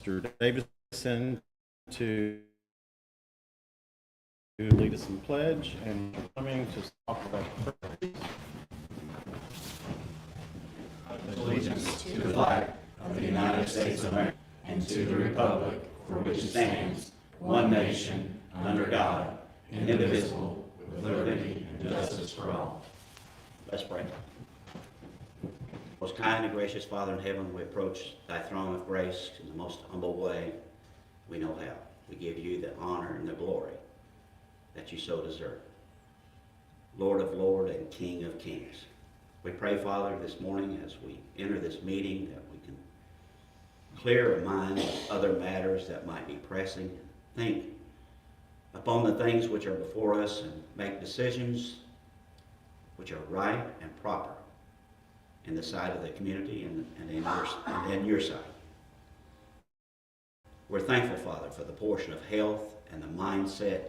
Mr. Davidson to lead us in pledge, and coming to talk about allegiance to the flag of the United States of America and to the republic for which it stands, one nation, under God, indivisible, with liberty and justice for all. Let's pray. Most kind and gracious Father in heaven, we approach thy throne of grace in the most humble way we know how. We give you the honor and the glory that you so deserve. Lord of lords and King of kings. We pray, Father, this morning as we enter this meeting that we can clear our minds of other matters that might be pressing. Think upon the things which are before us and make decisions which are right and proper in the sight of the community and in your sight. We're thankful, Father, for the portion of health and the mindset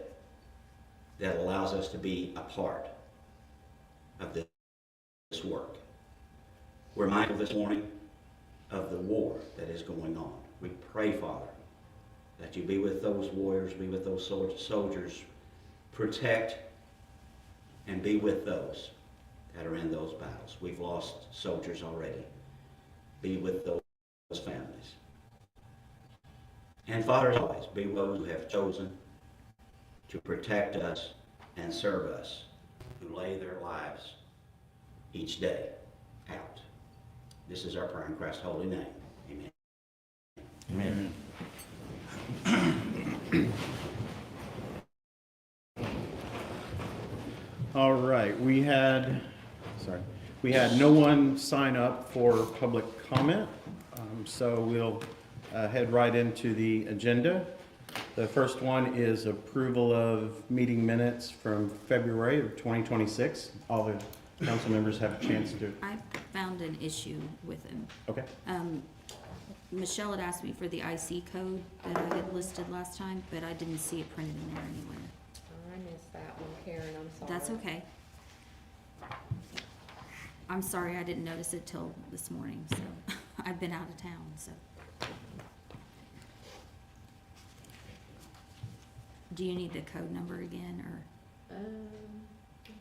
that allows us to be a part of this work. We're mindful this morning of the war that is going on. We pray, Father, that you be with those warriors, be with those soldiers, protect and be with those that are in those battles. We've lost soldiers already. Be with those families. And Father, as always, be with those who have chosen to protect us and serve us, who lay their lives each day out. This is our prayer in Christ's holy name. Amen. Amen. All right, we had no one sign up for public comment, so we'll head right into the agenda. The first one is approval of meeting minutes from February of 2026. All the council members have a chance to. I found an issue with them. Okay. Michelle had asked me for the IC code that I had listed last time, but I didn't see it printed in there anywhere. I missed that one, Karen, I'm sorry. That's okay. I'm sorry I didn't notice it till this morning, so I've been out of town, so. Do you need the code number again, or? I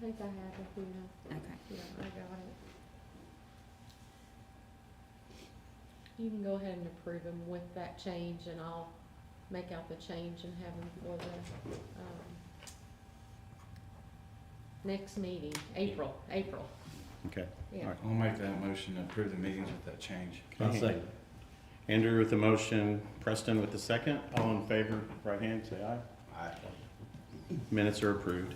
think I have it here. Okay. Yeah, I got it. You can go ahead and approve them with that change, and I'll make out the change and have them for the, next meeting, April. Okay. Yeah. All right. I'll make that motion to approve the meetings with that change. I'll second. Andrew with the motion, Preston with the second. All in favor, right hand, say aye. Aye. Minutes are approved.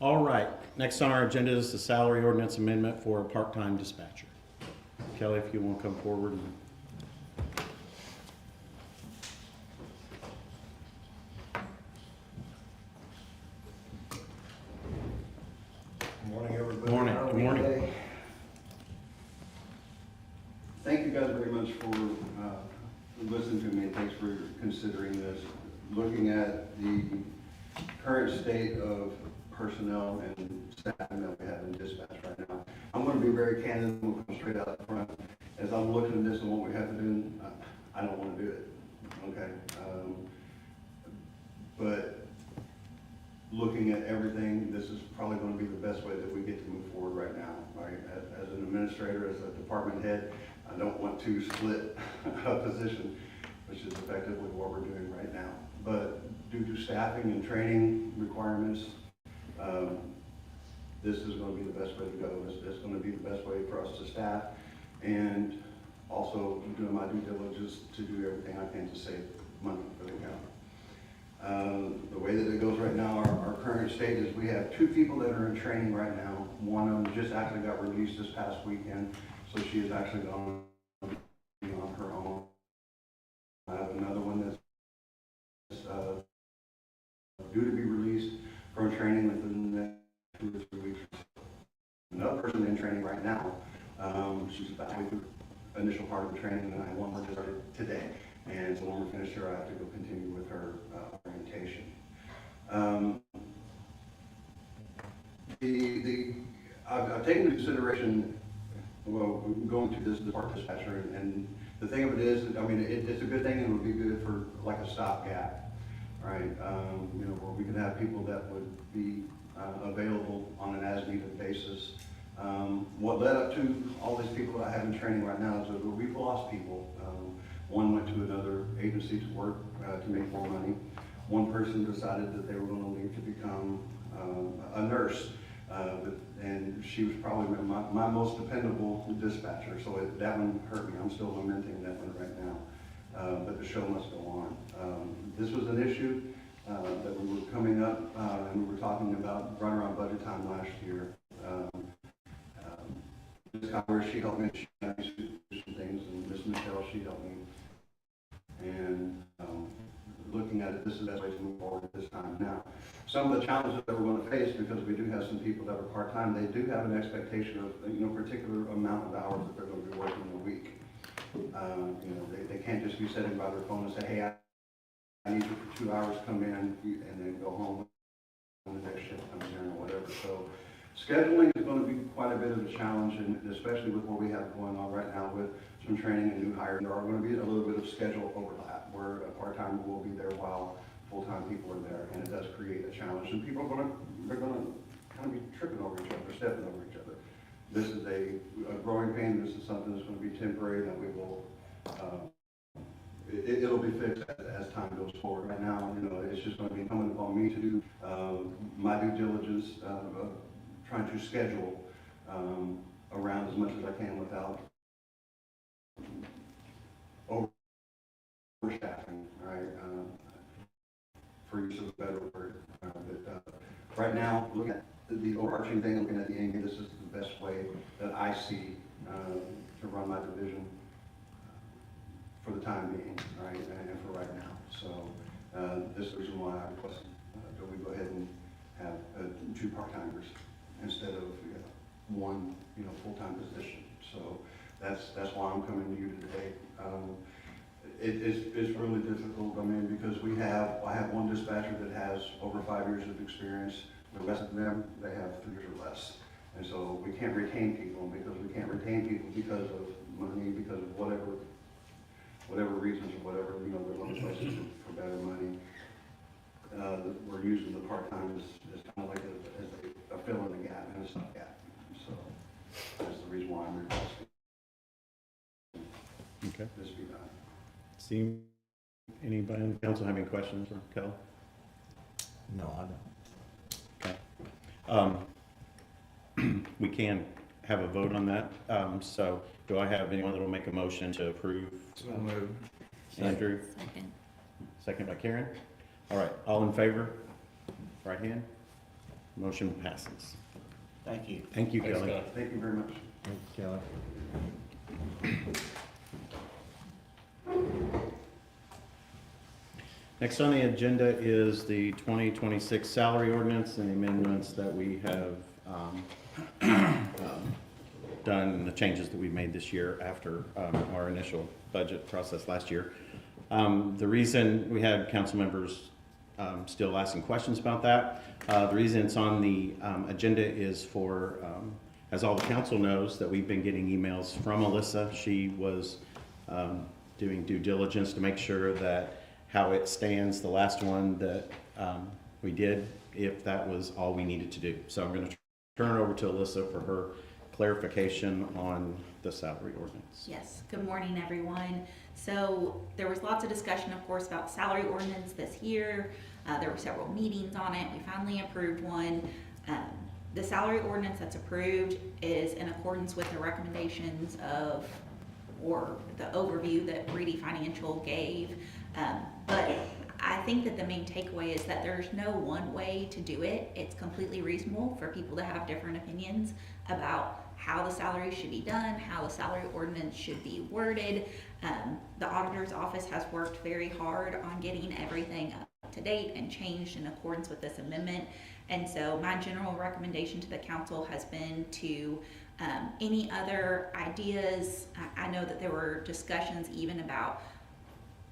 All right, next on our agenda is the salary ordinance amendment for a part-time dispatcher. Kelly, if you want to come forward. Good morning, everybody. Morning. Good morning. Thank you guys very much for listening to me, and thanks for considering this. Looking at the current state of personnel and staffing that we have in dispatch right now, I'm going to be very candid and we'll come straight out front. As I'm looking at this and what we have to do, I don't want to do it, okay? But looking at everything, this is probably going to be the best way that we get to move forward right now, right? As an administrator, as a department head, I don't want to split a position, which is effectively what we're doing right now. But due to staffing and training requirements, this is going to be the best way to go. It's going to be the best way for us to staff, and also doing my due diligence to do everything I can to save money for the county. The way that it goes right now, our current state is we have 2 people that are in training right now. One of them just actually got released this past weekend, so she is actually going to be on her own. I have another one that's due to be released from training within the next 2 or 3 weeks. Another person in training right now, she's about halfway through the initial part of the training, and I have one more just started today. And so when we're finished here, I have to go continue with her orientation. I've taken into consideration, well, going to this part dispatcher and The thing of it is, I mean, it's a good thing and it would be good for like a stopgap, right? You know, where we could have people that would be available on an as-needed basis. What led up to all these people that I have in training right now is that we've lost people. One went to another agency to work to make more money. One person decided that they were going to leave to become a nurse, and she was probably my most dependable dispatcher, so that one hurt me. I'm still lamenting that one right now, but the show must go on. This was an issue that we were coming up, and we were talking about right around budget time last year. Ms. Cowher, she helped me, she had me do some things, and Ms. Michelle, she helped me. And looking at it, this is the best way to move forward at this time. Now, some of the challenges that we're going to face, because we do have some people that are part-time, they do have an expectation of, you know, particular amount of hours that they're going to be working a week. You know, they can't just be sitting by their phone and say, hey, I need you for 2 hours, come in, and then go home when the next shift comes in or whatever. So scheduling is going to be quite a bit of a challenge, and especially with what we have going on right now with some training and new hires. There are going to be a little bit of schedule overlap where a part-timer will be there while full-time people are there, and it does create a challenge. And people are going to kind of be tripping over each other, stepping over each other. This is a growing pain. This is something that's going to be temporary that we will, it'll be fixed as time goes forward. Right now, you know, it's just going to be incumbent upon me to do my due diligence, trying to schedule around as much as I can without overstaffing, right? For use of a better word. Right now, looking at the overarching thing, looking at the end, this is the best way that I see to run my division for the time being, right, and for right now. So this is the reason why I requested that we go ahead and have 2 part-timers instead of one, you know, full-time position. So that's why I'm coming to you today. It's really difficult, I mean, because I have one dispatcher that has over 5 years of experience. The rest of them, they have 3 years or less. And so we can't retain people, and because we can't retain people because of money, because of whatever reasons or whatever, you know, they're looking places for better money. We're using the part-time as kind of like a fill in the gap and a stopgap. So that's the reason why I'm requesting this be done. See, anybody in the council have any questions for Kel? No, I don't. Okay. We can have a vote on that. So do I have anyone that will make a motion to approve? So moved. Andrew, Second. second by Karen. All right, all in favor? Right hand. Motion passes. Thank you. Thank you, Thanks, Kelly. Kelly. Thank you very much. Thank you, Kelly. Next on the agenda is the 2026 salary ordinance and the amendments that we have done, and the changes that we made this year after our initial budget process last year. The reason we had council members still asking questions about that, the reason it's on the agenda is for, as all the council knows, that we've been getting emails from Alyssa. She was doing due diligence to make sure that how it stands, the last one that we did, if that was all we needed to do. So I'm going to turn it over to Alyssa for her clarification on the salary ordinance. Yes, good morning, everyone. So there was lots of discussion, of course, about salary ordinance this year. There were several meetings on it. We finally approved one. The salary ordinance that's approved is in accordance with the recommendations of, or the overview that Reedy Financial gave. But I think that the main takeaway is that there's no one way to do it. It's completely reasonable for people to have different opinions about how the salary should be done, how the salary ordinance should be worded. The auditor's office has worked very hard on getting everything up to date and changed in accordance with this amendment. And so my general recommendation to the council has been to any other ideas. I know that there were discussions even about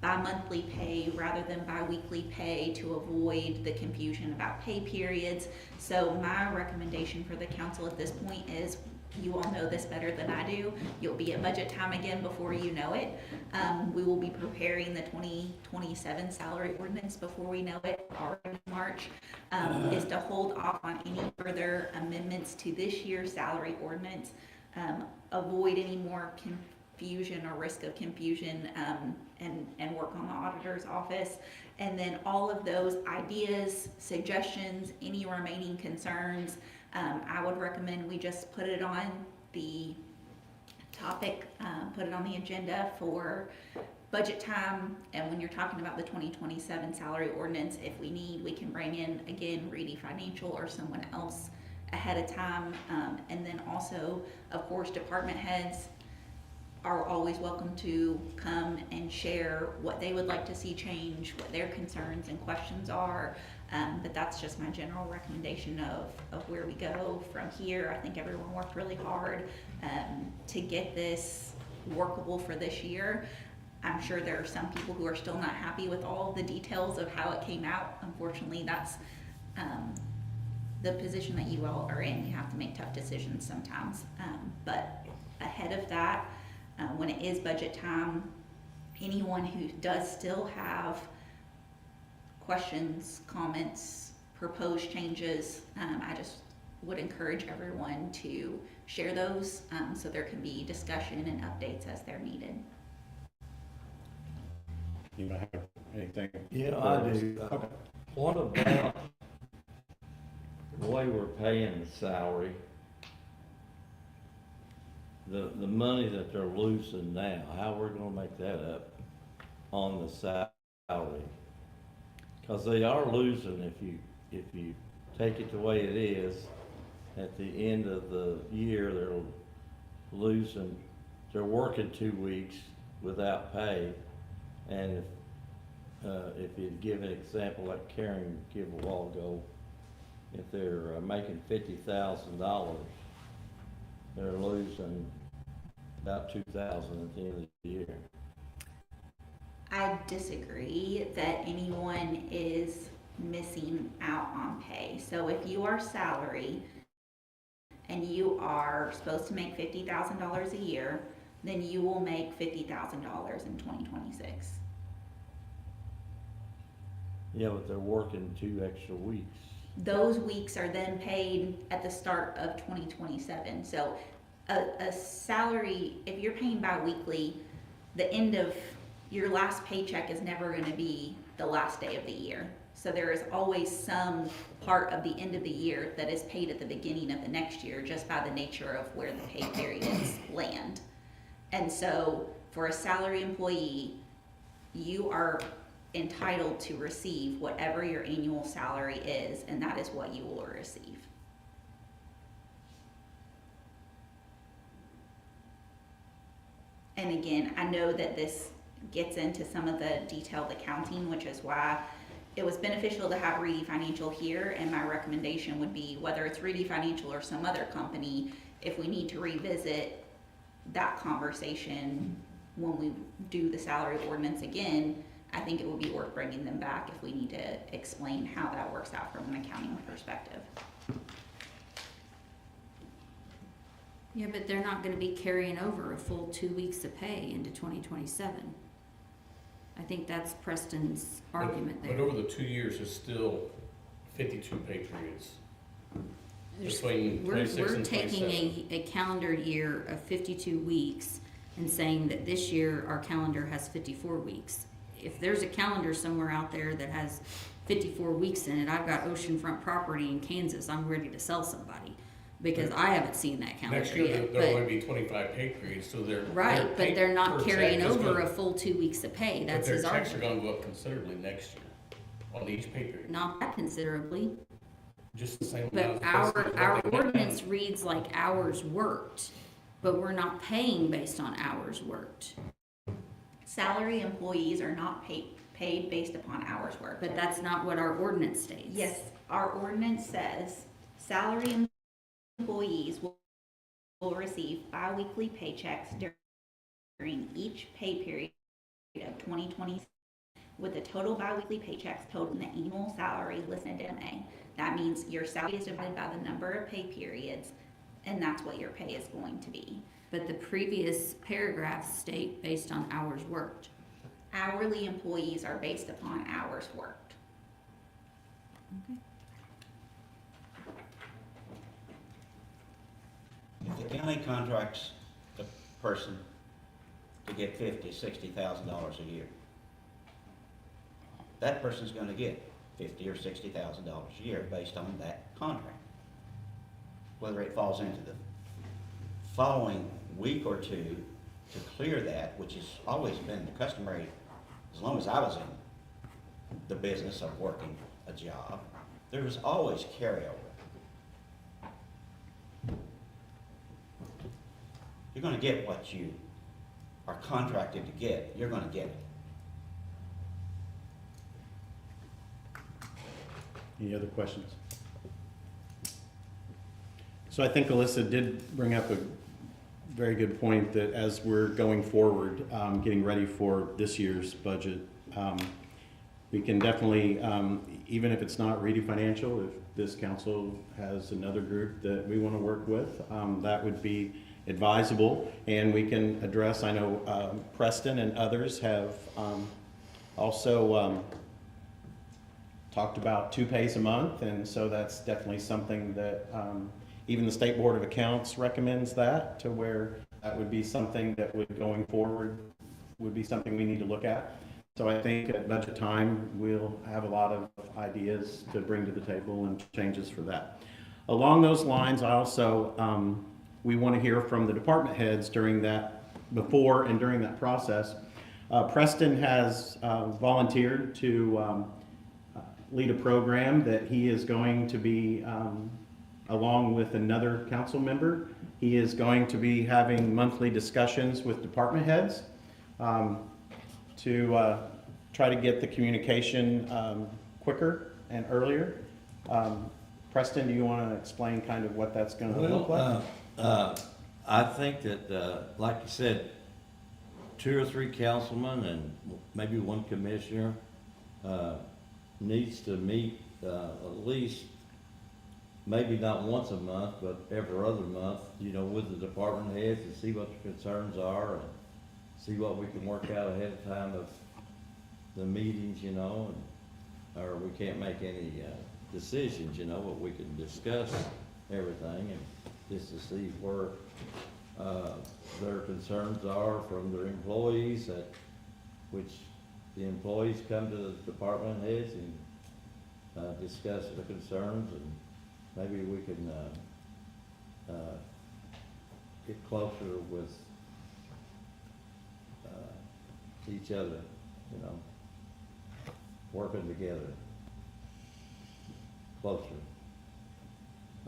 bi-monthly pay rather than bi-weekly pay to avoid the confusion about pay periods. So my recommendation for the council at this point is you all know this better than I do. You'll be at budget time again before you know it. We will be preparing the 2027 salary ordinance before we know it, already in March, is to hold off on any further amendments to this year's salary ordinance, avoid any more confusion or risk of confusion, and work on the auditor's office. And then all of those ideas, suggestions, any remaining concerns, I would recommend we just put it on the topic, put it on the agenda for budget time. And when you're talking about the 2027 salary ordinance, if we need, we can bring in, again, Reedy Financial or someone else ahead of time. And then also, of course, department heads are always welcome to come and share what they would like to see change, what their concerns and questions are. But that's just my general recommendation of where we go from here. I think everyone worked really hard to get this workable for this year. I'm sure there are some people who are still not happy with all the details of how it came out. Unfortunately, that's the position that you all are in. You have to make tough decisions sometimes. But ahead of that, when it is budget time, anyone who does still have questions, comments, proposed changes, I just would encourage everyone to share those so there can be discussion and updates as they're needed. You might have anything? Yeah, I do. Okay. What about the way we're paying the salary? The money that they're losing now, how we're gonna make that up on the salary? Cause they are losing, if you take it the way it is, at the end of the year, they're losing, they're working 2 weeks without pay. And if you give an example like Karen gave a while ago, if they're making $50,000, they're losing about $2,000 at the end of the year. I disagree that anyone is missing out on pay. So if you are salary and you are supposed to make $50,000 a year, then you will make $50,000 in 2026. Yeah, but they're working 2 extra weeks. Those weeks are then paid at the start of 2027. So a salary, if you're paying bi-weekly, the end of your last paycheck is never going to be the last day of the year. So there is always some part of the end of the year that is paid at the beginning of the next year, just by the nature of where the pay periods land. And so for a salary employee, you are entitled to receive whatever your annual salary is, and that is what you will receive. And again, I know that this gets into some of the detailed accounting, which is why it was beneficial to have Reedy Financial here, and my recommendation would be, whether it's Reedy Financial or some other company, if we need to revisit that conversation when we do the salary ordinance again, I think it would be worth bringing them back if we need to explain how that works out from an accounting perspective. Yeah, but they're not gonna be carrying over a full 2 weeks of pay into 2027. I think that's Preston's argument there. But over the 2 years, it's still 52 pay periods. Between We're 26 and taking 27. a calendar year of 52 weeks and saying that this year our calendar has 54 weeks. If there's a calendar somewhere out there that has 54 weeks in it, I've got oceanfront property in Kansas, I'm ready to sell somebody, because I haven't seen that calendar Next year, yet. there'll But- only be 25 pay periods, so they're. Right, but they're not carrying over a But full 2 weeks of pay, that's his their checks are argument. gonna go up considerably next year on each pay period. Not that considerably, Just the same. but amount as our what they went down. ordinance reads like hours worked, but we're not paying based on hours worked. Salary employees are not paid based upon hours worked. But that's not what our ordinance states. Yes, our ordinance says salary employees will receive bi-weekly paychecks during each pay period of 2020, with the total bi-weekly paychecks totaling the annual salary listed in MA. That means your salary is divided by the number of pay periods and that's what your pay is going to be. But the previous paragraphs state based on hours worked. Hourly employees are based upon hours worked. If the county contracts a person to get $50,000-$60,000 a year, that person's gonna get $50,000 or $60,000 a year based on that contract. Whether it falls into the following week or two to clear that, which has always been the customary, as long as I was in the business of working a job, there was always carryover. You're gonna get what you are contracted to get, you're gonna get it. Any other questions? So I think Alyssa did bring up a very good point that as we're going forward, getting ready for this year's budget, we can definitely, even if it's not Reedy Financial, if this council has another group that we want to work with, that would be advisable, and we can address, I know Preston and others have also talked about 2 pays a month, and so that's definitely something that even the State Board of Accounts recommends that, to where that would be something that would, going forward, would be something we need to look at. So I think at budget time, we'll have a lot of ideas to bring to the table and changes for that. Along those lines, I also, we want to hear from the department heads during that, before and during that process. Preston has volunteered to lead a program that he is going to be, along with another council member, he is going to be having monthly discussions with department heads to try to get the communication quicker and earlier. Preston, do you want to explain kind of what that's going to look like? I think that, like you said, 2 or 3 councilmen and maybe 1 commissioner needs to meet at least, maybe not once a month, but every other month, you know, with the department heads to see what the concerns are and see what we can work out ahead of time of the meetings, you know, and, or we can't make any decisions, you know, but we can discuss everything and just to see where their concerns are from their employees, that, which the employees come to the department heads and discuss the concerns, and maybe we can get closer with each other, you know, working together closer.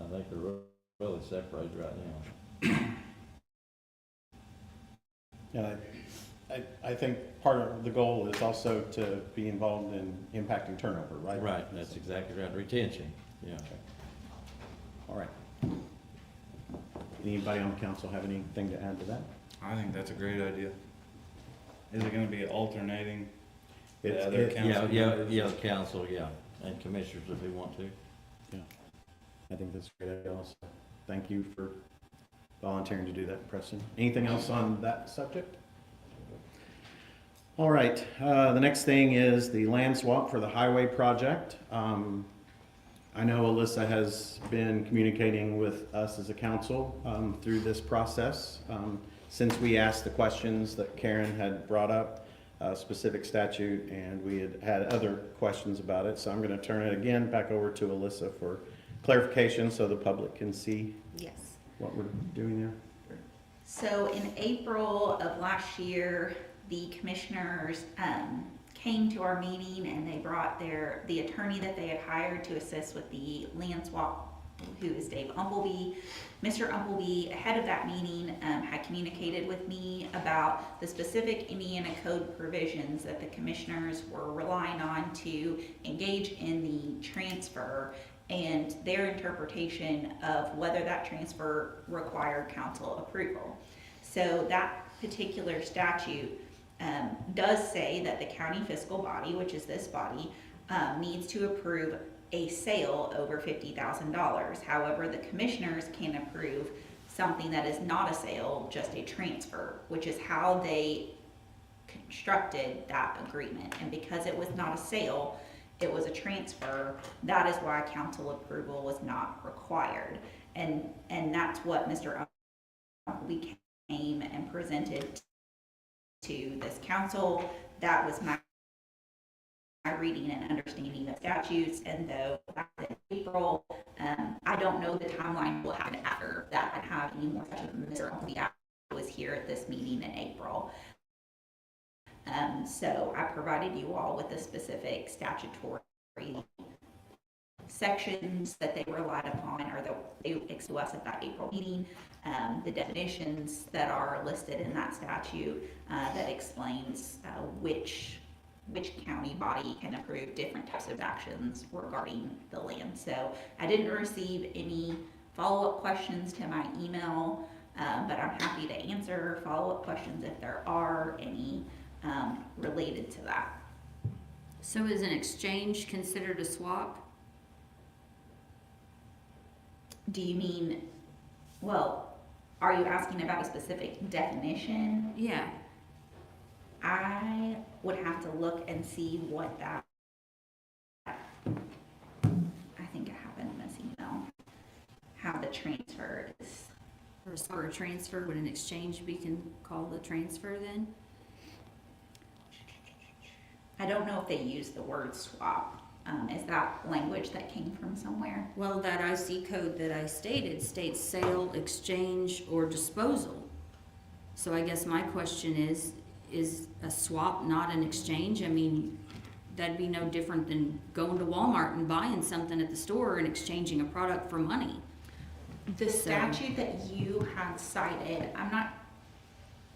I think they're really separated right now. Yeah, I think part of the goal is also to be involved in impacting turnover, right? Right, that's exactly right, retention, yeah. All right. Anybody on the council have anything to add to that? I think that's a great idea. Is it gonna be alternating the It's- other it- council members? Yeah, council, yeah, and commissioners if they want to. Yeah, I think that's a great idea also. Thank you for volunteering to do that, Preston. Anything else on that subject? All right, the next thing is the land swap for the highway project. I know Alyssa has been communicating with us as a council through this process since we asked the questions that Karen had brought up, specific statute, and we had other questions about it. So I'm going to turn it again back over to Alyssa for clarification so the public can see Yes. what we're doing there. So in April of last year, the commissioners came to our meeting and they brought the attorney that they had hired to assist with the land swap, who is Dave Umpleby. Mr. Umpleby, ahead of that meeting, had communicated with me about the specific Indiana code provisions that the commissioners were relying on to engage in the transfer and their interpretation of whether that transfer required council approval. So that particular statute does say that the county fiscal body, which is this body, needs to approve a sale over $50,000. However, the commissioners can approve something that is not a sale, just a transfer, which is how they constructed that agreement. And because it was not a sale, it was a transfer, that is why council approval was not required. And that's what Mr. We came and presented to this council. That was my reading and understanding of statutes, and though back in April, I don't know the timeline will happen after that. I have any more questions. Mr. was here at this meeting in April. So I provided you all with the specific statutory sections that they relied upon, or that they explained to us at that April meeting, the definitions that are listed in that statute that explains which county body can approve different types of actions regarding the land. So I didn't receive any follow-up questions to my email, but I'm happy to answer follow-up questions if there are any related to that. So is an exchange considered a swap? Do you mean, well, are you asking about a specific definition? Yeah. I would have to look and see what that, I think I have in this email, how the transfer is. Or a transfer, would an exchange be called a transfer then? I don't know if they use the word swap. Is that language that came from somewhere? Well, that IC code that I stated states sale, exchange, or disposal. So I guess my question is a swap not an exchange? I mean, that'd be no different than going to Walmart and buying something at the store and exchanging a product for money. The statute that you had cited, I'm not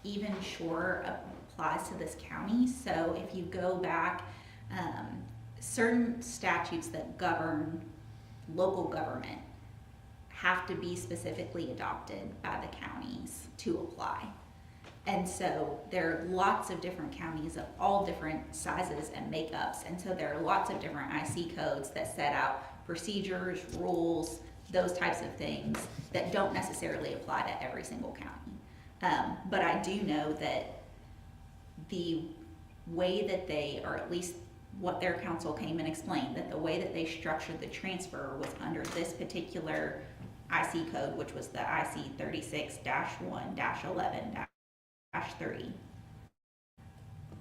even sure applies to this county. So if you go back, certain statutes that govern local government have to be specifically adopted by the counties to apply. And so there are lots of different counties of all different sizes and makeups. And so there are lots of different IC codes that set out procedures, rules, those types of things that don't necessarily apply to every single county. But I do know that the way that they, or at least what their council came and explained, that the way that they structured the transfer was under this particular IC code, which was the IC 36-1-11-3.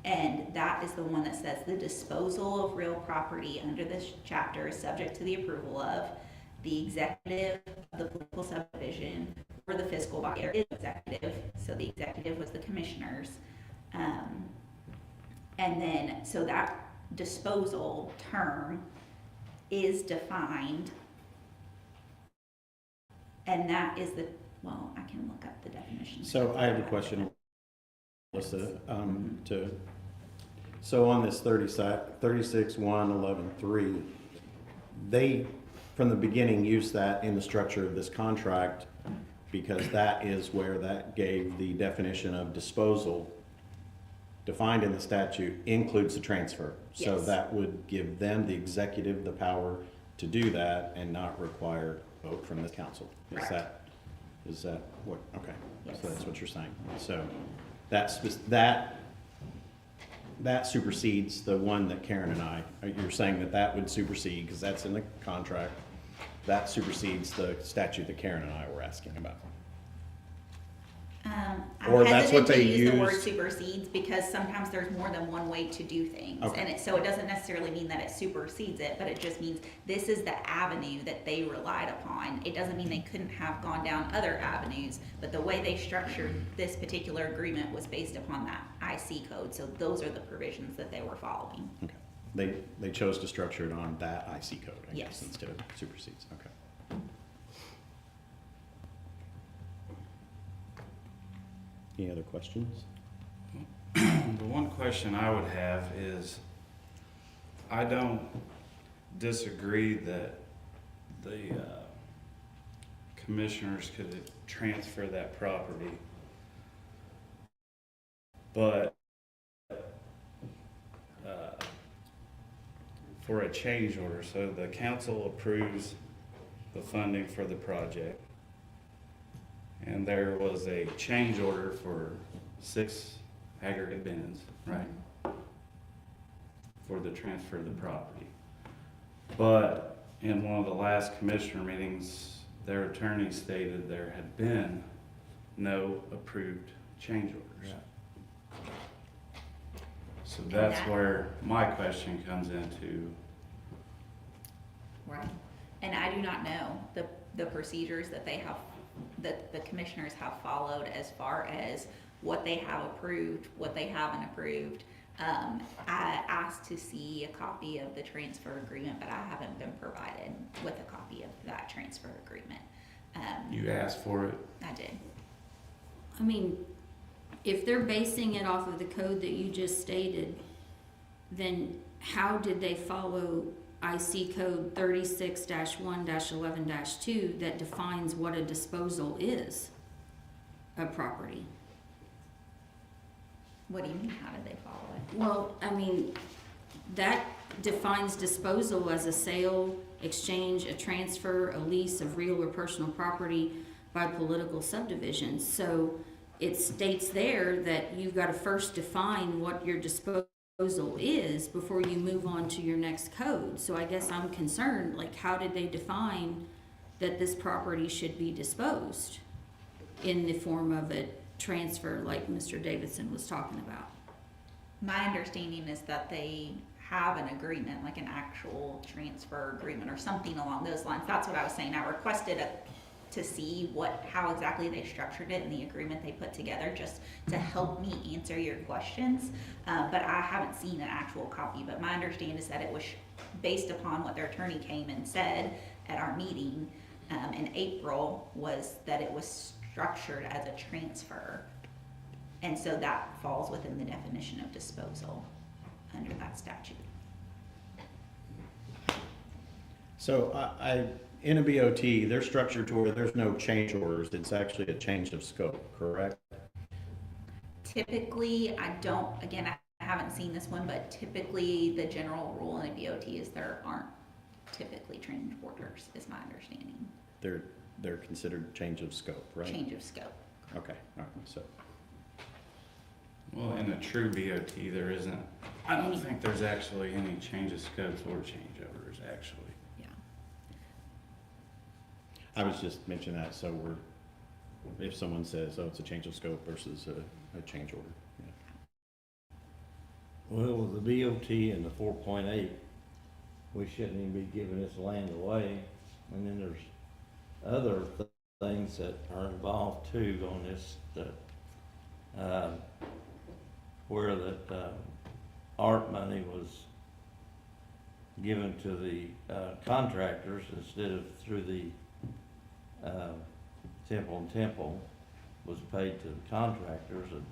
And that is the one that says the disposal of real property under this chapter is subject to the approval of the executive of the political subdivision or the fiscal body. There is executive, so the executive was the commissioners. And then, so that disposal term is defined, and that is the, well, I can look up the definition. So I have a question, Melissa, so on this 36-1-11-3, they, from the beginning, used that in the structure of this contract because that is where that gave the definition of disposal defined in the statute includes the transfer. So Yes. that would give them, the executive, the power to do that and not require vote from the council. Correct. Is that what, okay. Yes. So that's what you're saying. So that supersedes the one that Karen and I, you're saying that would supersede, because that's in the contract, that supersedes the statute that Karen and I were asking about. Or I'm that's what hesitant to they use the word used. supersedes because sometimes there's more than one way to do things. Okay. And so it doesn't necessarily mean that it supersedes it, but it just means this is the avenue that they relied upon. It doesn't mean they couldn't have gone down other avenues, but the way they structured this particular agreement was based upon that IC code. So those are the provisions that they were following. Okay. They chose to structure it on that IC code, I guess, Yes. instead of supersedes. Okay. Any other questions? The one question I would have is, I don't disagree that the commissioners could transfer that property, but for a change order. So the council approves the funding for the project. And there was a change order for 6 aggregate bins, right? For the transfer of the property. But in one of the last commissioner meetings, their attorney stated there had been no approved change orders. So that's where my question comes into. Right. And I do not know the procedures that they have, that the commissioners have followed as far as what they have approved, what they haven't approved. I asked to see a copy of the transfer agreement, but I haven't been provided with a copy of that transfer agreement. You asked for it? I did. I mean, if they're basing it off of the code that you just stated, then how did they follow IC code 36-1-11-2 that defines what a disposal is of property? What do you mean, how did they follow it? Well, I mean, that defines disposal as a sale, exchange, a transfer, a lease of real or personal property by political subdivisions. So it states there that you've got to first define what your disposal is before you move on to your next code. So I guess I'm concerned, like, how did they define that this property should be disposed in the form of a transfer like Mr. Davidson was talking about? My understanding is that they have an agreement, like an actual transfer agreement or something along those lines. That's what I was saying. I requested to see how exactly they structured it in the agreement they put together, just to help me answer your questions. But I haven't seen an actual copy. But my understanding is that it was based upon what their attorney came and said at our meeting in April, was that it was structured as a transfer. And so that falls within the definition of disposal under that statute. So in a BOT, they're structured to where there's no change orders. It's actually a change of scope, correct? Typically, I haven't seen this one, but typically the general rule in a BOT is there aren't typically change orders, is my understanding. They're considered change of scope, right? Change of scope. Okay, all right, so. Well, in a true BOT, there isn't, I don't think there's actually any change of scopes or changeovers, actually. Yeah. I was just mentioning that, so if someone says, oh, it's a change of scope versus a change order. Yeah. Well, with the BOT and the 4.8, we shouldn't even be giving this land away. And then there's other things that are involved too on this, where that art money was given to the contractors instead of through the Temple was paid to the contractors, and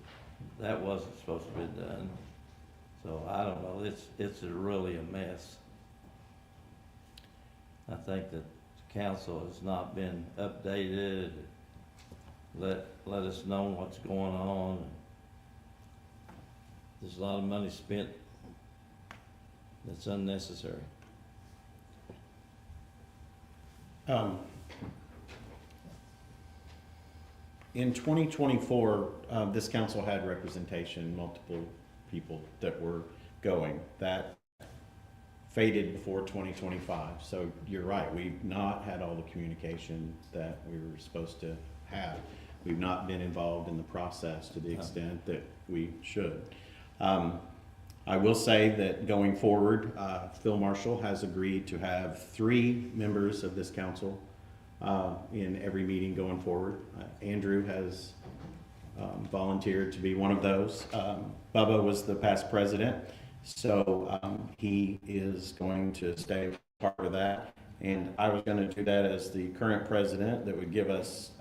that wasn't supposed to be done. So I don't know, it's really a mess. I think that the council has not been updated, let us know what's going on. There's a lot of money spent that's unnecessary. In 2024, this council had representation, multiple people that were going. That faded before 2025. So you're right, we've not had all the communication that we were supposed to have. We've not been involved in the process to the extent that we should. I will say that going forward, Phil Marshall has agreed to have 3 members of this council in every meeting going forward. Andrew has volunteered to be one of those. Bubba was the past president, so he is going to stay part of that. And I was going to do that as the current president. That would give us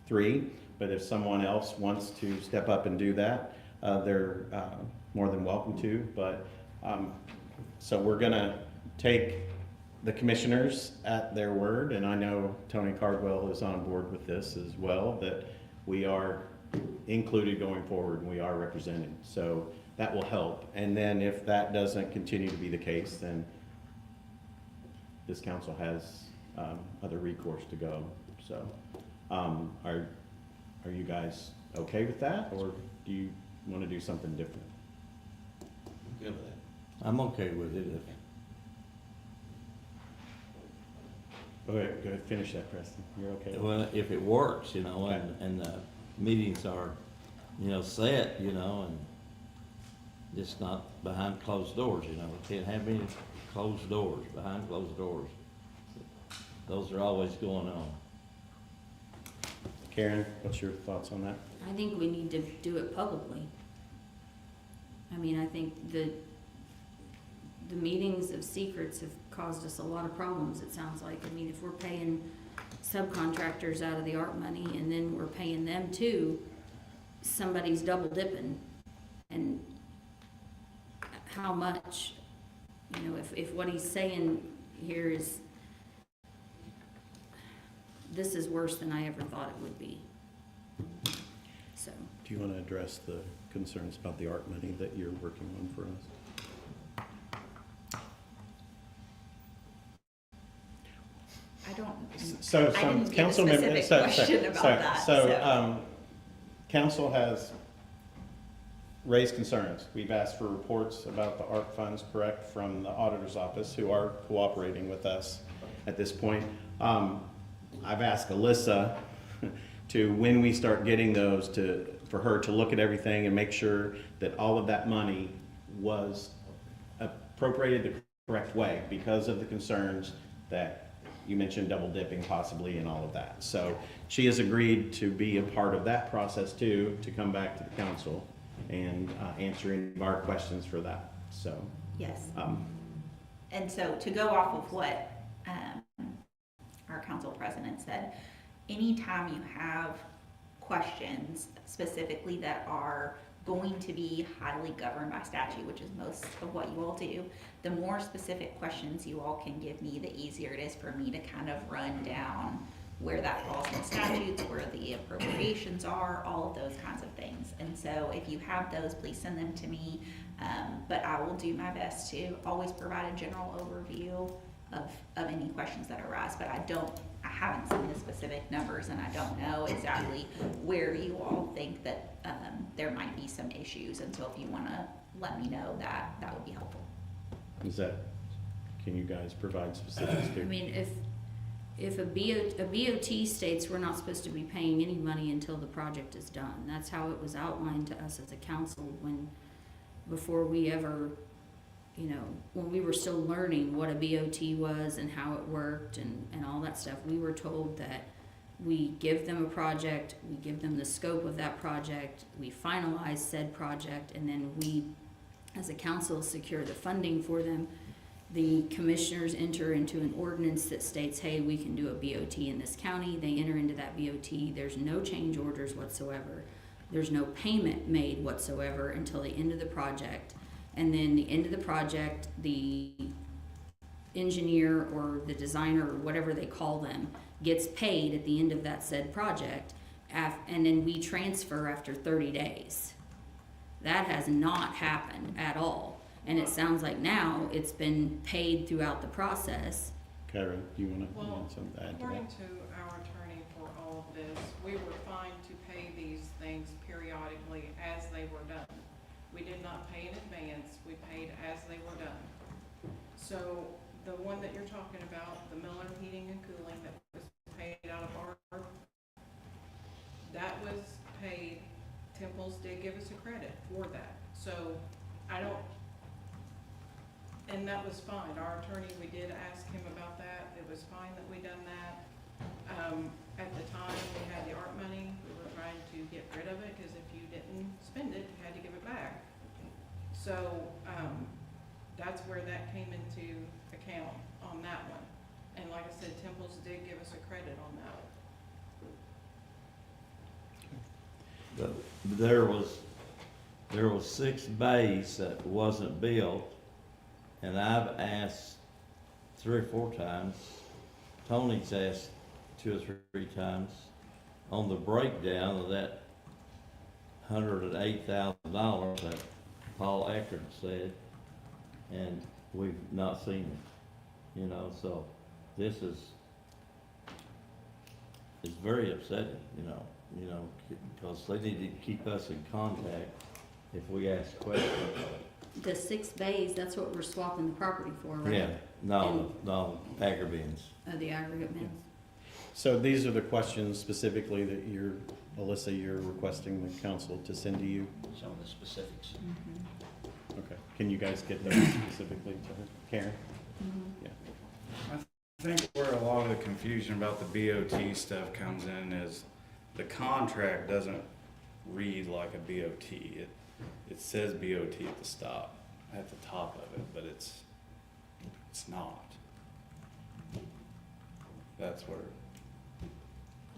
3. But if someone else wants to step up and do that, they're more than welcome to. But so we're going to take the commissioners at their word, and I know Tony Cardwell is on board with this as well, that we are included going forward and we are represented. So that will help. And then if that doesn't continue to be the case, then this council has other recourse to go. So, are you guys okay with that, or do you want to do something different? Good with that. I'm okay with it. Go ahead, finish that, Preston. You're okay? Well, if it works, you know, and the meetings are, you know, set, you know, and just not behind closed doors, you know. We can't have any closed doors, behind closed doors. Those are always going on. Karen, what's your thoughts on that? I think we need to do it publicly. I mean, I think the meetings of secrets have caused us a lot of problems, it sounds like. I mean, if we're paying subcontractors out of the ARP money and then we're paying them too, somebody's double dipping. And how much, you know, if what he's saying here is, this is worse than I ever thought it would be. So. Do you want to address the concerns about the ARP money that you're working on for us? I don't, So I some didn't get a council members. specific question about that, so. Council has raised concerns. We've asked for reports about the ARP funds, correct, from the auditor's office, who are cooperating with us at this point. I've asked Alyssa to, when we start getting those, for her to look at everything and make sure that all of that money was appropriated the correct way because of the concerns that you mentioned, double dipping possibly and all of that. So she has agreed to be a part of that process too, to come back to the council and answer any of our questions for that. So. Yes. And so to go off of what our council president said, anytime you have questions specifically that are going to be highly governed by statute, which is most of what you all do, the more specific questions you all can give me, the easier it is for me to kind of run down where that falls in statutes, where the appropriations are, all of those kinds of things. And so if you have those, please send them to me. But I will do my best to always provide a general overview of any questions that arise. But I haven't seen the specific numbers, and I don't know exactly where you all think that there might be some issues. And so if you want to let me know that, that would be helpful. Can you guys provide specifics I too? mean, if a BOT states we're not supposed to be paying any money until the project is done, that's how it was outlined to us as a council before we ever, you know, when we were still learning what a BOT was and how it worked and all that stuff. We were told that we give them a project, we give them the scope of that project, we finalize said project, and then we, as a council, secure the funding for them. The commissioners enter into an ordinance that states, hey, we can do a BOT in this county. They enter into that BOT. There's no change orders whatsoever. There's no payment made whatsoever until the end of the project. And then the end of the project, the engineer or the designer or whatever they call them gets paid at the end of that said project, and then we transfer after 30 days. That has not happened at all. And it sounds like now it's been paid throughout the process. Karen, do you want to Well, add something to add to according that? to our attorney for all of this, we were fine to pay these things periodically as they were done. We did not pay in advance, we paid as they were done. So the one that you're talking about, the Miller Heating and Cooling that was paid out of our, that was paid, Temples did give us a credit for that. So I don't, and that was fine. Our attorney, we did ask him about that. It was fine that we done that. At the time we had the ARP money, we were trying to get rid of it because if you didn't spend it, you had to give it back. So that's where that came into account on that one. And like I said, Temples did give us a credit on that. But there was 6 bays that wasn't built, and I've asked 3 or 4 times. Tony's asked 2 or 3 times on the breakdown of that $108,000 that Paul Eckert said, and we've not seen it, you know, so this is very upsetting, because they need to keep us in contact if we ask questions. The 6 bays, that's what we're swapping the property for, right? Yeah, no, agar bins. The aggregate bins. So these are the questions specifically that Alyssa, you're requesting the council to send to you? Some of the specifics. Okay. Can you guys get those specifically to her? Karen? Yeah. I think where a lot of the confusion about the BOT stuff comes in is the contract doesn't read like a BOT. It says BOT at the top of it, but it's not. That's where,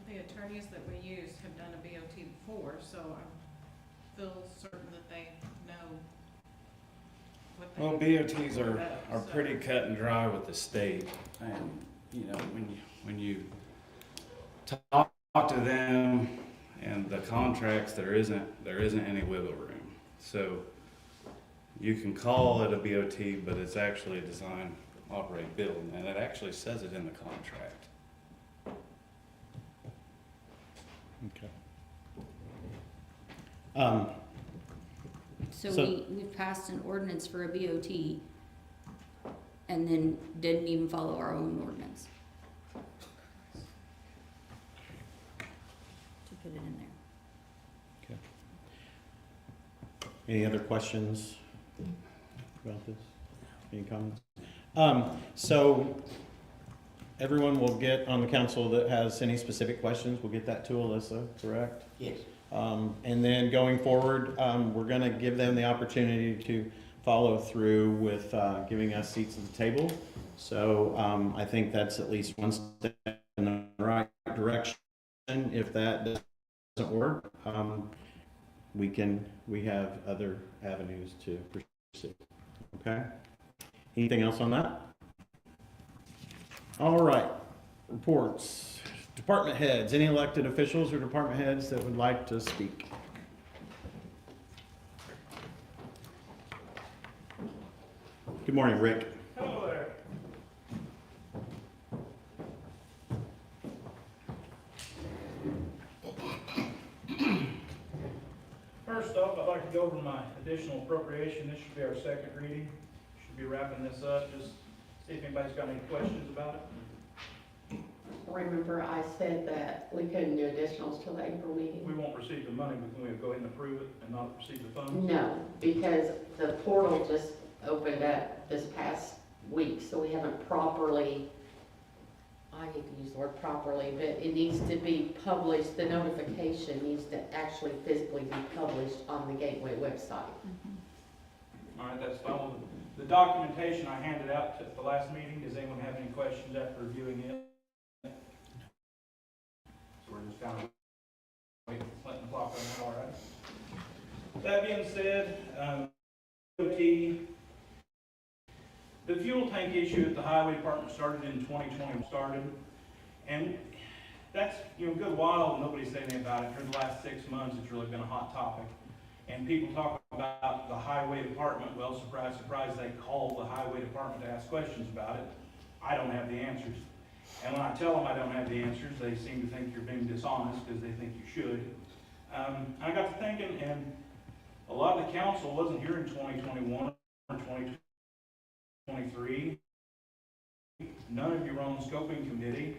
The attorneys that we use have done a BOT before, so I feel certain that they know what they. well, BOTs are pretty cut and dry with the state. And, when you talk to them and the contracts, there isn't any wiggle room. So you can call it a BOT, but it's actually a design, operate, build, and it actually says it in the contract. Okay. So So- we've passed an ordinance for a BOT and then didn't even follow our own ordinance. To put it in there. Okay. Any other questions about this? Any comments? So everyone will get on the council that has any specific questions, we'll get that to Alyssa, correct? Yes. And then going forward, we're gonna give them the opportunity to follow through with, giving us seats at the table. So, I think that's at least one step in the right direction. If that doesn't work, we have other avenues to pursue. Okay? Anything else on that? All right, reports. Department heads, any elected officials or department heads that would like to speak? Good morning, Rick. Hello there. First off, I'd like to go over my additional appropriation. This should be our second reading. Should be wrapping this up. Just see if anybody's got any questions about it. Remember, I said that we couldn't do additionals till the April meeting? We won't receive the money, but can we go ahead and approve it and not receive the funds? No, because the portal just opened up this past week, so we haven't properly, I hate to use the word properly, but it needs to be published, the notification needs to actually physically be published on the Gateway website. All right, that's fine. The documentation I handed out at the last meeting, does anyone have any questions after reviewing it? So we're just kind of letting the clock run out, all right? That being said, the fuel tank issue at the highway department started in 2020, and that's, a good while, nobody's saying anything about it. For the last 6 months, it's really been a hot topic. And people talk about the highway department. Well, surprise, surprise, they call the highway department to ask questions about it. I don't have the answers. And when I tell them I don't have the answers, they seem to think you're being dishonest because they think you should. I got to thinking, and a lot of the council wasn't here in 2021 or 2023. None of you were on the scoping committee.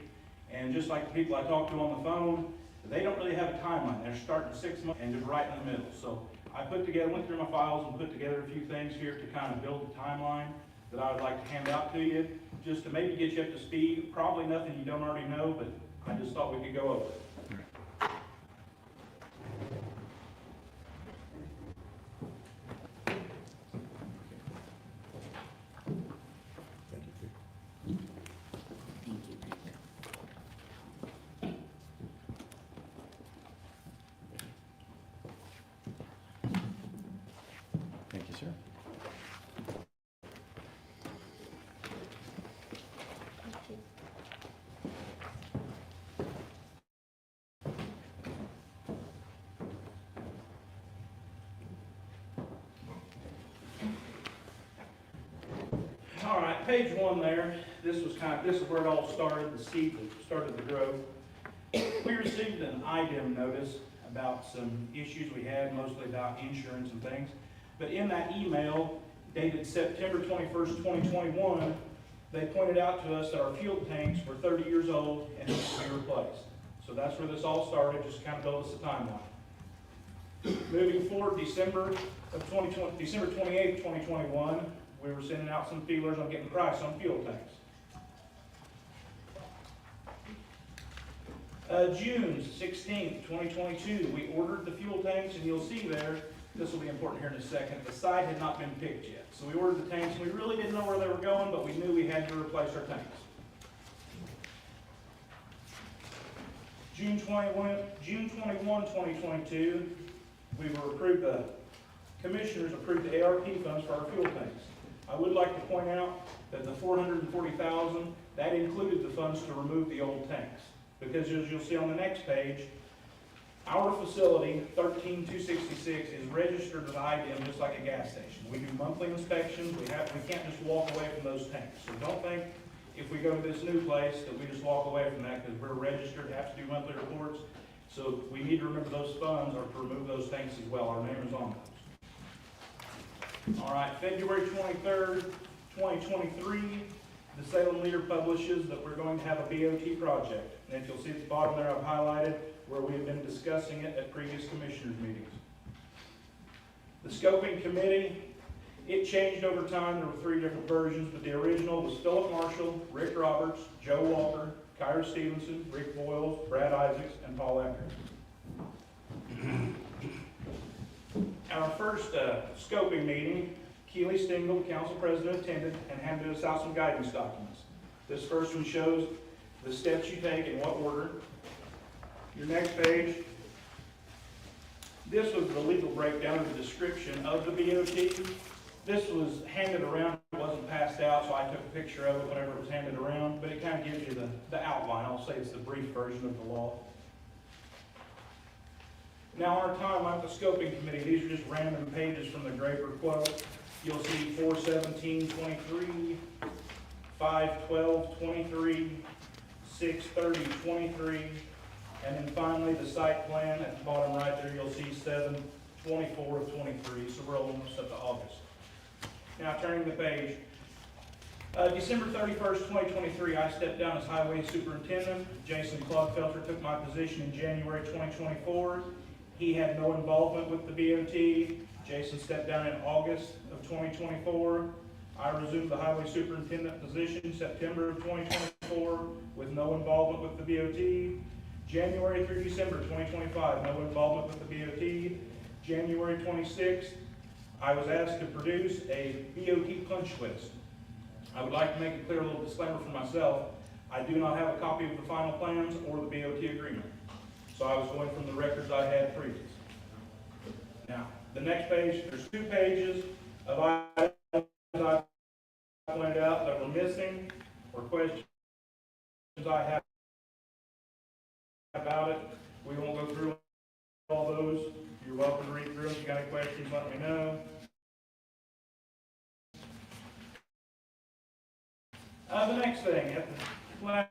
And just like the people I talked to on the phone, they don't really have a timeline. They're starting 6 months and just right in the middle. So I went through my files and put together a few things here to kind of build the timeline that I would like to hand out to you, just to maybe get you up to speed. Probably nothing you don't already know, but I just thought we could go over it. Thank you, sir. All right, page 1 there, this is where it all started, the seed that started to grow. We received an IDEM notice about some issues we had, mostly about insurance and things. But in that email dated September 21st, 2021, they pointed out to us that our fuel tanks were 30 years old and needed to be replaced. So that's where this all started, just to kind of build us a timeline. Moving forward, December 28th, 2021, we were sending out some feelers on getting price on fuel tanks. June 16th, 2022, we ordered the fuel tanks, and you'll see there, this will be important here in a second, the site had not been picked yet. So we ordered the tanks, and we really didn't know where they were going, but we knew we had to replace our tanks. June 21, 2022, the commissioners approved the ARP funds for our fuel tanks. I would like to point out that the $440,000, that included the funds to remove the old tanks. Because as you'll see on the next page, our facility, 13266, is registered with IDEM just like a gas station. We do monthly inspections. We can't just walk away from those tanks. So don't think if we go to this new place that we just walk away from that, because we're registered, have to do monthly reports. So we need to remember those funds are to remove those tanks as well. Our name is on those. All right, February 23rd, 2023, the Salem Leader publishes that we're going to have a BOT project. And you'll see at the bottom there, I've highlighted where we have been discussing it at previous commissioners meetings. The scoping committee, it changed over time. There were 3 different versions, but the original was Philip Marshall, Rick Roberts, Joe Walker, Kyra Stevenson, Rick Boyles, Brad Isaacs, and Paul Eckert. At our first scoping meeting, Keely Stingle, the council president, attended and handed us out some guidance documents. This first one shows the steps you take in what order. Your next page, this was the legal breakdown of the description of the BOT. This was handed around, it wasn't passed out, so I took a picture of it whenever it was handed around, but it kind of gives you the outline. I'll say it's the brief version of the law. Now, our timeline, the scoping committee, these are just random pages from the Draper quote. You'll see 4/17/23, 5/12/23, 6/30/23, and then finally the site plan at the bottom right there, you'll see 7/24/23, so we're almost up to August. Now, turning the page, December 31st, 2023, I stepped down as highway superintendent. Jason Klogfelter took my position in January 2024. He had no involvement with the BOT. Jason stepped down in August of 2024. I resumed the highway superintendent position September of 2024 with no involvement with the BOT. January through December 2025, no involvement with the BOT. January 26th, I was asked to produce a BOT punch list. I would like to make a clear little disclaimer for myself. I do not have a copy of the final plans or the BOT agreement. So I was going from the records I had previous. Now, the next page, there's 2 pages of items I pointed out that were missing or questions I have about it. We won't go through all those. You're welcome to read through them. If you got any questions, let me know. The next thing, at the last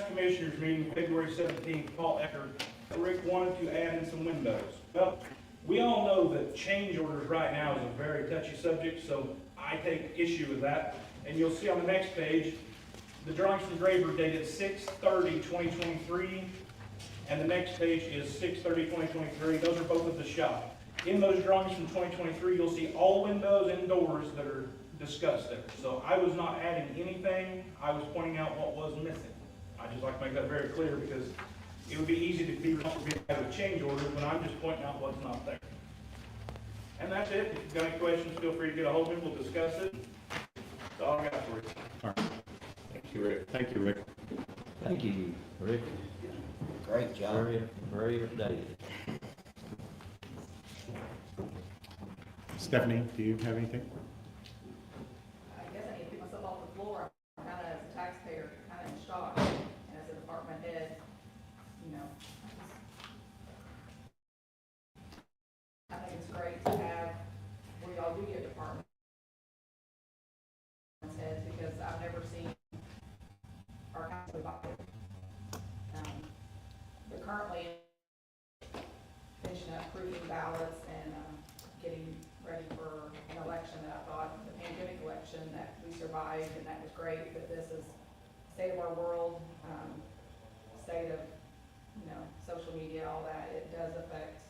commissioners meeting, February 17th, Paul Eckert, Rick wanted to add in some windows. Well, we all know that change orders right now is a very touchy subject, so I take issue with that. And you'll see on the next page, the drawings from Draper dated 6/30/2023, and the next page is 6/30/2023. Those are both of the shop. In those drawings from 2023, you'll see all windows and doors that are discussed there. So I was not adding anything, I was pointing out what was missing. I just like to make that very clear because it would be easy to be responsible for a change order when I'm just pointing out what's not there. And that's it. If you've got any questions, feel free to get a hold of me, we'll discuss it. That's all I got for you. All right. Thank you, Rick. Thank you, Rick. Thank you, Rick. Great job. Very updated. Stephanie, do you have anything? I guess I need to pick myself off the floor. I'm kind of, as a taxpayer, kind of in shock, and as a department head, you know. I think it's great to have, where y'all do get department currently finishing up proving ballots and, getting ready for an election that I thought, the pandemic election, that we survived and that was great, but this is state of our world, state of, social media, all that. It does affect,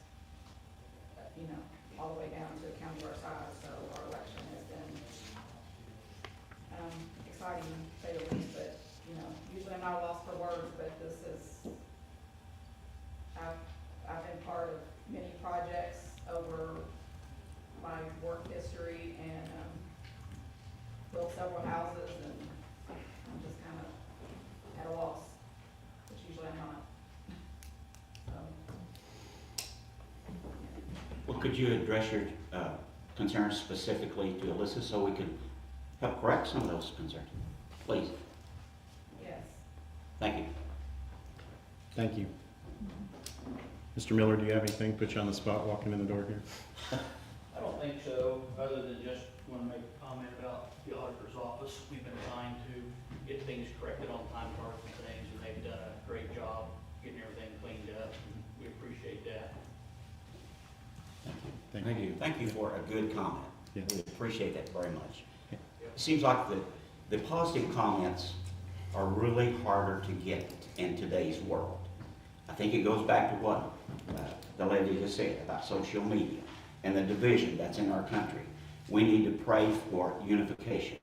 all the way down to a county our size, so our election has been, exciting, to say the least, but, usually I'm not a loss for words, but this is, I've been part of many projects over my work history and, built several houses, and I'm just kind of at a loss, which usually I'm not. Well, could you address your concerns specifically to Alyssa so we can help correct some of those concerns? Please. Yes. Thank you. Thank you. Mr. Miller, do you have anything, put you on the spot walking in the door here? I don't think so, other than just want to make a comment about the auditor's office. We've been trying to get things corrected on time cards and things, and they've done a great job getting everything cleaned up. We appreciate that. Thank you. Thank you for a good comment. Yeah. We appreciate that very much. It seems like the positive comments are really harder to get in today's world. I think it goes back to what the lady just said about social media and the division that's in our country. We need to pray for unification.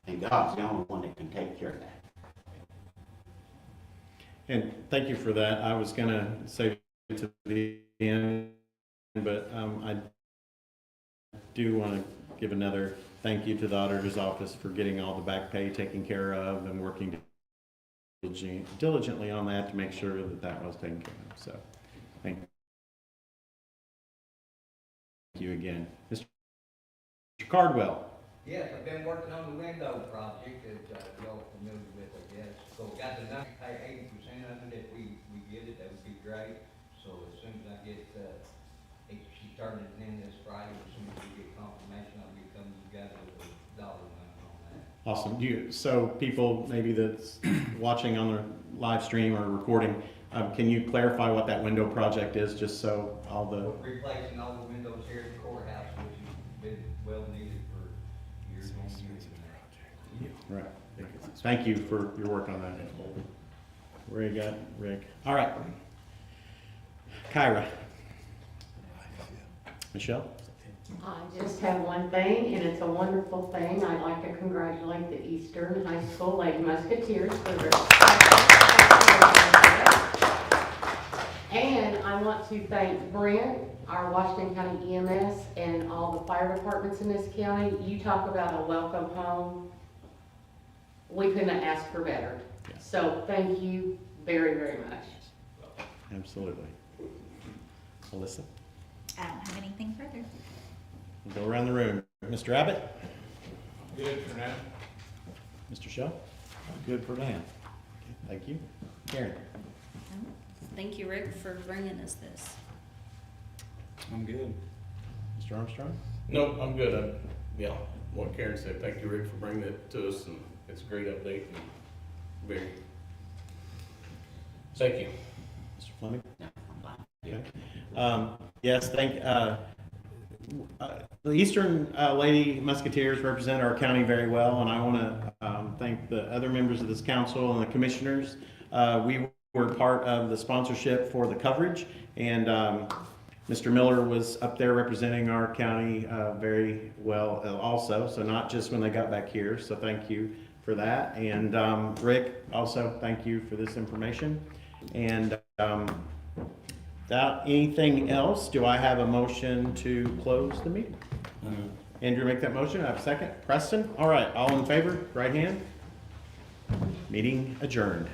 And God's the only one that can take care of that. And thank you for that. I was going to say to the end, but I do want to give another thank you to the auditor's office for getting all the back pay taken care of and working diligently on that to make sure that that was taken care of. So thank you again. Mr. Cardwell. Yes, I've been working on the window project that y'all familiar with, I guess. So got the number, pay 80% of it. If we get it, that would be great. So as soon as I get, she turned it in this Friday, as soon as we get confirmation, I'll be coming together with a dollar amount on that. Awesome. So people maybe that's watching on the live stream or recording, can you clarify what that window project is, just so all the... Replacing all the windows here at the courthouse, which has been well needed for years and years. Right. Thank you for your work on that. Very good, Rick. All right. Kyra. Michelle? I just have one thing, and it's a wonderful thing. I'd like to congratulate the Eastern High School Lady Musketeers for their and I want to thank Brent, our Washington County EMS, and all the fire departments in this county. You talk about a welcome home. We couldn't have asked for better. So thank you very, very much. Absolutely. Alyssa? I don't have anything further. We'll go around the room. Mr. Abbott? Good for now. Mr. Shell? Good for now. Thank you. Karen? Thank you, Rick, for bringing us this. I'm good. Mr. Armstrong? No, I'm good. Yeah, what Karen said, thank you, Rick, for bringing it to us, and it's a great update, and very, thank you. Mr. Fleming? No, I'm fine. Okay. Yes, the Eastern Lady Musketeers represent our county very well, and I want to thank the other members of this council and the commissioners. We were part of the sponsorship for the coverage, and Mr. Miller was up there representing our county very well also, so not just when they got back here, so thank you for that. And Rick, also thank you for this information. And without anything else, do I have a motion to close the meeting? Andrew, make that motion. I have a second. Preston? All right, all in favor, right hand. Meeting adjourned.